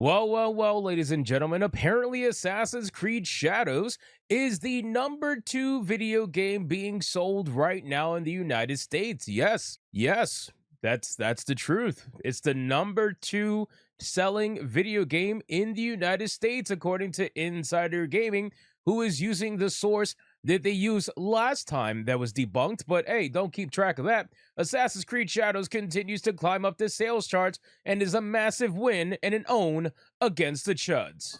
Well, ladies and gentlemen, apparently Assassin's Creed Shadows is the #2 video game being sold right now in the United States. Yes, that's the truth. It's the #2 selling video game in the United States, according to Insider Gaming, who is using the source that they used last time that was debunked. But hey, don't keep track of that. Assassin's Creed Shadows continues to climb up the sales charts and is a massive win and an own against the Chuds.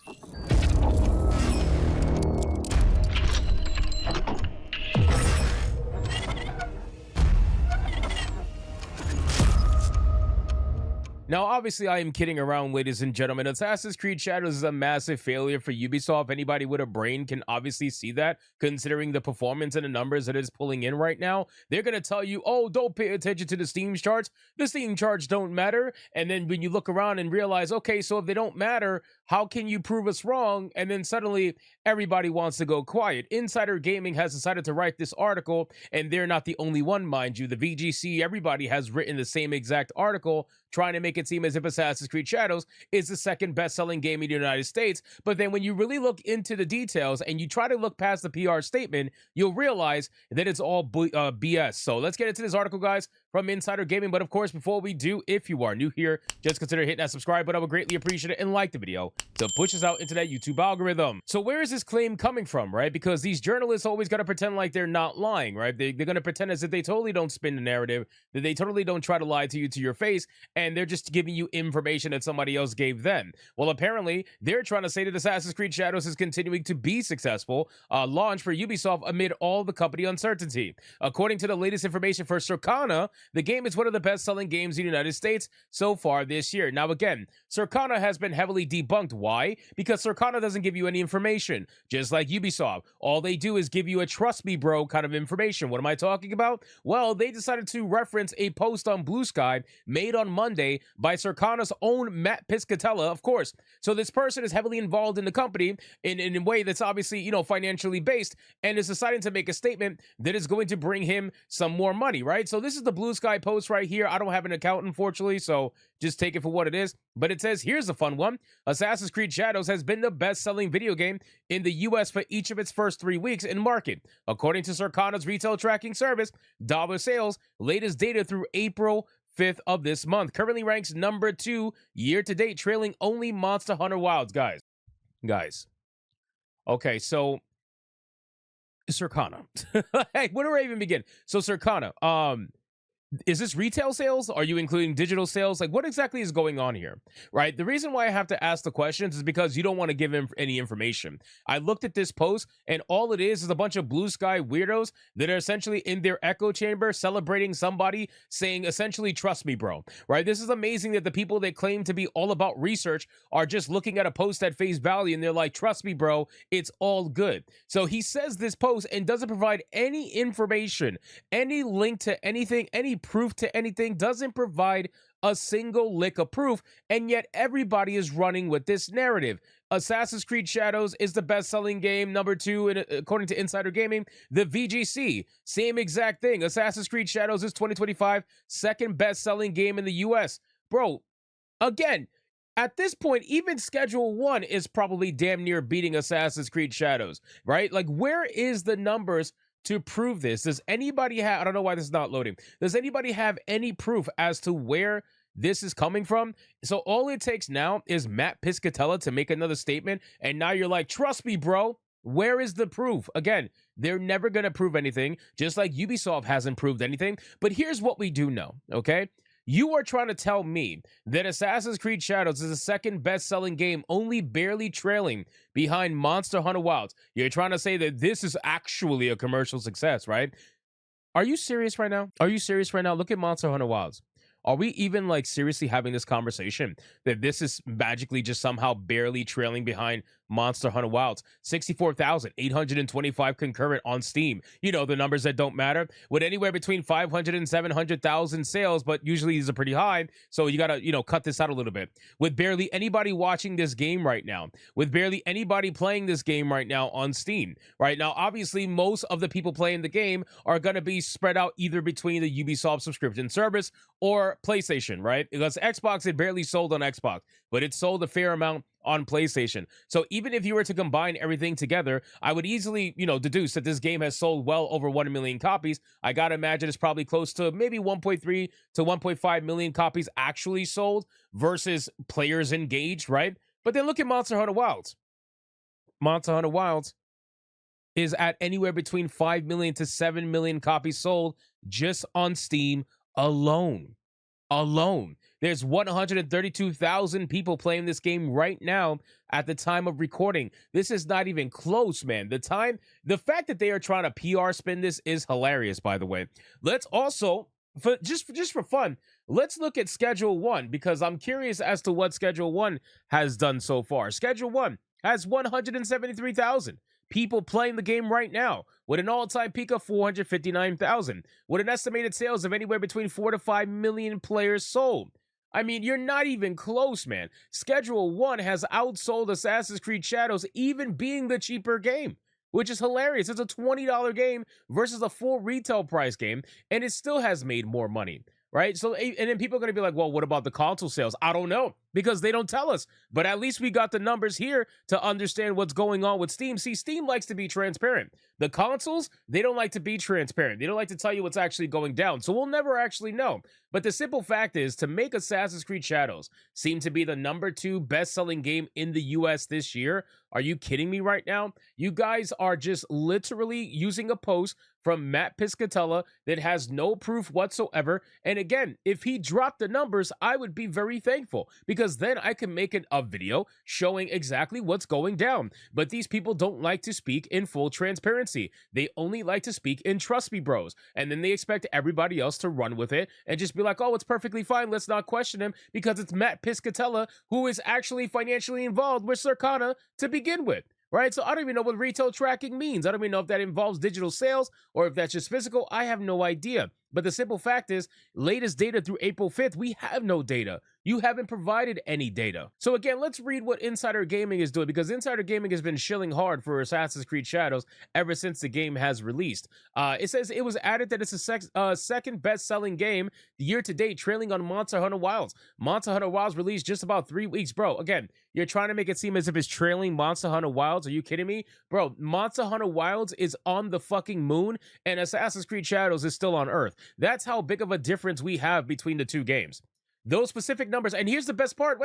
Now, obviously, I am kidding around, ladies and gentlemen. Assassin's Creed Shadows is a massive failure for Ubisoft. Anybody with a brain can obviously see that, considering the performance and the numbers that it's pulling in right now. They're going to tell you, oh, don't pay attention to the Steam charts. The Steam charts don't matter. And then when you look around and realize, okay, so if they don't matter, how can you prove us wrong? And then suddenly everybody wants to go quiet. Insider Gaming has decided to write this article, and they're not the only one, mind you. The VGC, everybody has written the same exact article, trying to make it seem as if Assassin's Creed Shadows is the second best-selling game in the United States. But then when you really look into the details and you try to look past the PR statement, you'll realize that it's all BS. So let's get into this article, guys, from Insider Gaming. But of course, before we do, if you are new here, just consider hitting that subscribe button. I would greatly appreciate it, and like the video to push us out into that YouTube algorithm. So where is this claim coming from, right? Because these journalists always got to pretend like they're not lying, right? They're going to pretend as if they totally don't spin the narrative, that they totally don't try to lie to you to your face, and they're just giving you information that somebody else gave them. Well, apparently, they're trying to say that Assassin's Creed Shadows is continuing to be successful launch for Ubisoft amid all the company uncertainty. According to the latest information for Circana, the game is one of the best-selling games in the United States so far this year. Now, again, Circana has been heavily debunked. Why? Because Circana doesn't give you any information, just like Ubisoft. All they do is give you a trust me bro kind of information. What am I talking about? Well, they decided to reference a post on Blue Sky made on Monday by Circana's own Matt Piscatella, of course. So this person is heavily involved in the company in a way that's obviously, you know, financially based, and is deciding to make a statement that is going to bring him some more money, right? So this is the Blue Sky post right here. I don't have an account, unfortunately, so just take it for what it is. But it says, here's a fun one. Assassin's Creed Shadows has been the best-selling video game in the U.S. for each of its first 3 weeks in market. According to Circana's retail tracking service, dollar sales, latest data through April 5th of this month, currently ranks #2 year-to-date, trailing only Monster Hunter Wilds, guys. Okay, so Circana. Hey, where do I even begin? So Circana, is this retail sales? Are you including digital sales? Like, what exactly is going on here, right? The reason why I have to ask the questions is because you don't want to give him any information. I looked at this post, and all it is a bunch of Blue Sky weirdos that are essentially in their echo chamber celebrating somebody saying, essentially, trust me, bro, right? This is amazing that the people that claim to be all about research are just looking at a post at face value, and they're like, trust me, bro, it's all good. So he says this post and doesn't provide any information, any link to anything, any proof to anything, doesn't provide a single lick of proof, and yet everybody is running with this narrative. Assassin's Creed Shadows is the best-selling game, #2, according to Insider Gaming. The VGC, same exact thing. Assassin's Creed Shadows is 2025 second best-selling game in the US. Bro, again, at this point, even Schedule 1 is probably damn near beating Assassin's Creed Shadows, right? Like, where is the numbers to prove this? Does anybody have, I don't know why this is not loading. Does anybody have any proof as to where this is coming from? So all it takes now is Matt Piscatella to make another statement, and now you're like, trust me, bro. Where is the proof? Again, they're never going to prove anything, just like Ubisoft hasn't proved anything. But here's what we do know, okay? You are trying to tell me that Assassin's Creed Shadows is the second best-selling game, only barely trailing behind Monster Hunter Wilds. You're trying to say that this is actually a commercial success, right? Are you serious right now? Are you serious right now? Look at Monster Hunter Wilds. Are we even, like, seriously having this conversation that this is magically just somehow barely trailing behind Monster Hunter Wilds? 64,825 concurrent on Steam. You know, the numbers that don't matter. With anywhere between 500 and 700,000 sales, but usually these are pretty high, so you gotta, you know, cut this out a little bit. With barely anybody watching this game right now. With barely anybody playing this game right now on Steam. Right now, obviously, most of the people playing the game are gonna be spread out either between the Ubisoft subscription service or PlayStation, right? Because Xbox, it barely sold on Xbox, but it sold a fair amount on PlayStation. So even if you were to combine everything together, I would easily, deduce that this game has sold well over 1 million copies. I gotta imagine it's probably close to maybe 1.3 to 1.5 million copies actually sold versus players engaged, right? But then look at Monster Hunter Wilds. Monster Hunter Wilds is at anywhere between 5 million to 7 million copies sold just on Steam alone. There's 132,000 people playing this game right now at the time of recording. This is not even close, man. The fact that they are trying to PR spin this is hilarious, by the way. Let's also, just for fun, let's look at Schedule 1, because I'm curious as to what Schedule 1 has done so far. Schedule 1 has 173,000 people playing the game right now, with an all-time peak of 459,000, with an estimated sales of anywhere between 4 to 5 million players sold. I mean, you're not even close, man. Schedule 1 has outsold Assassin's Creed Shadows, even being the cheaper game, which is hilarious. It's a $20 game versus a full retail price game, and it still has made more money, right? So, and then people are going to be like, well, what about the console sales? I don't know, because they don't tell us. But at least we got the numbers here to understand what's going on with Steam. See, Steam likes to be transparent. The consoles, they don't like to be transparent. They don't like to tell you what's actually going down. So we'll never actually know. But the simple fact is, to make Assassin's Creed Shadows seem to be the #2 best-selling game in the US this year, are you kidding me right now? You guys are just literally using a post from Matt Piscatella that has no proof whatsoever. And again, if he dropped the numbers, I would be very thankful, because then I can make a video showing exactly what's going down. But these people don't like to speak in full transparency. They only like to speak in trust me bros. And then they expect everybody else to run with it and just be like, oh, it's perfectly fine, let's not question him, because it's Matt Piscatella, who is actually financially involved with Circana to begin with. Right? So I don't even know what retail tracking means. I don't even know if that involves digital sales or if that's just physical. I have no idea. But the simple fact is, latest data through April 5th, we have no data. You haven't provided any data. So again, let's read what Insider Gaming is doing, because Insider Gaming has been shilling hard for Assassin's Creed Shadows ever since the game has released. It says it was added that it's the second best-selling game year to date, trailing on Monster Hunter Wilds. Monster Hunter Wilds released just about 3 weeks, bro. Again, you're trying to make it seem as if it's trailing Monster Hunter Wilds. Are you kidding me? Bro, Monster Hunter Wilds is on the fucking moon, and Assassin's Creed Shadows is still on Earth. That's how big of a difference we have between the two games. Those specific numbers, and here's the best part,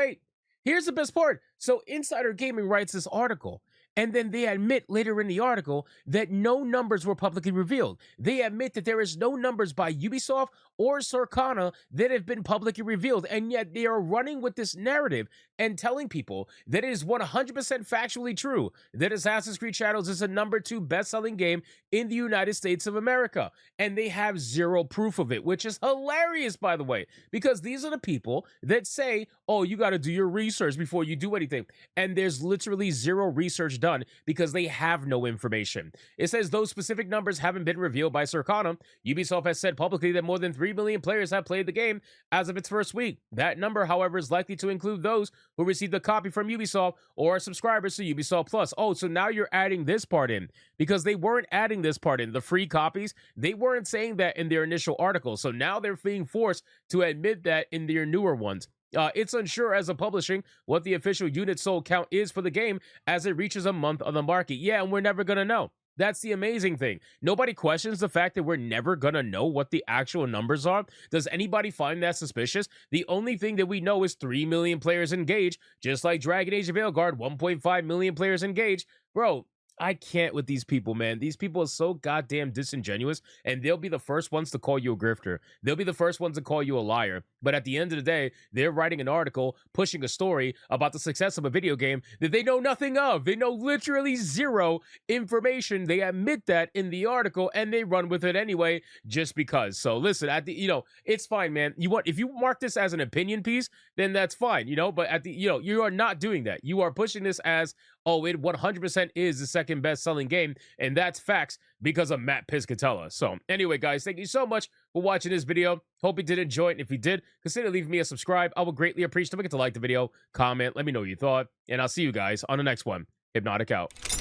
here's the best part. So Insider Gaming writes this article, and then they admit later in the article that no numbers were publicly revealed. They admit that there is no numbers by Ubisoft or Circana that have been publicly revealed, and yet they are running with this narrative and telling people that it is 100% factually true that Assassin's Creed Shadows is the #2 best-selling game in the United States of America, and they have zero proof of it, which is hilarious, by the way, because these are the people that say, oh, you got to do your research before you do anything, and there's literally zero research done because they have no information. It says those specific numbers haven't been revealed by Circana. Ubisoft has said publicly that more than 3 million players have played the game as of its first week. That number, however, is likely to include those who received a copy from Ubisoft or are subscribers to Ubisoft Plus. Oh, so now you're adding this part in, because they weren't adding this part in. The free copies, they weren't saying that in their initial article. So now they're being forced to admit that in their newer ones. It's unsure as of publishing what the official unit sold count is for the game as it reaches a month on the market. Yeah, and we're never going to know. That's the amazing thing. Nobody questions the fact that we're never going to know what the actual numbers are. Does anybody find that suspicious? The only thing that we know is 3 million players engaged, just like Dragon Age of Veilguard, 1.5 million players engaged. Bro, I can't with these people, man. These people are so goddamn disingenuous, and they'll be the first ones to call you a grifter. They'll be the first ones to call you a liar. But at the end of the day, they're writing an article, pushing a story about the success of a video game that they know nothing of. They know literally zero information. They admit that in the article, and they run with it anyway, just because. So listen, it's fine, man. If you mark this as an opinion piece, then that's fine, but you are not doing that. You are pushing this as, oh, it 100% is the second best-selling game, and that's facts because of Matt Piscatella. So anyway, guys, thank you so much for watching this video. Hope you did enjoy it, and if you did, consider leaving me a subscribe. I would greatly appreciate it. Don't forget to like the video, comment, let me know what you thought, and I'll see you guys on the next one. Hypnotic out.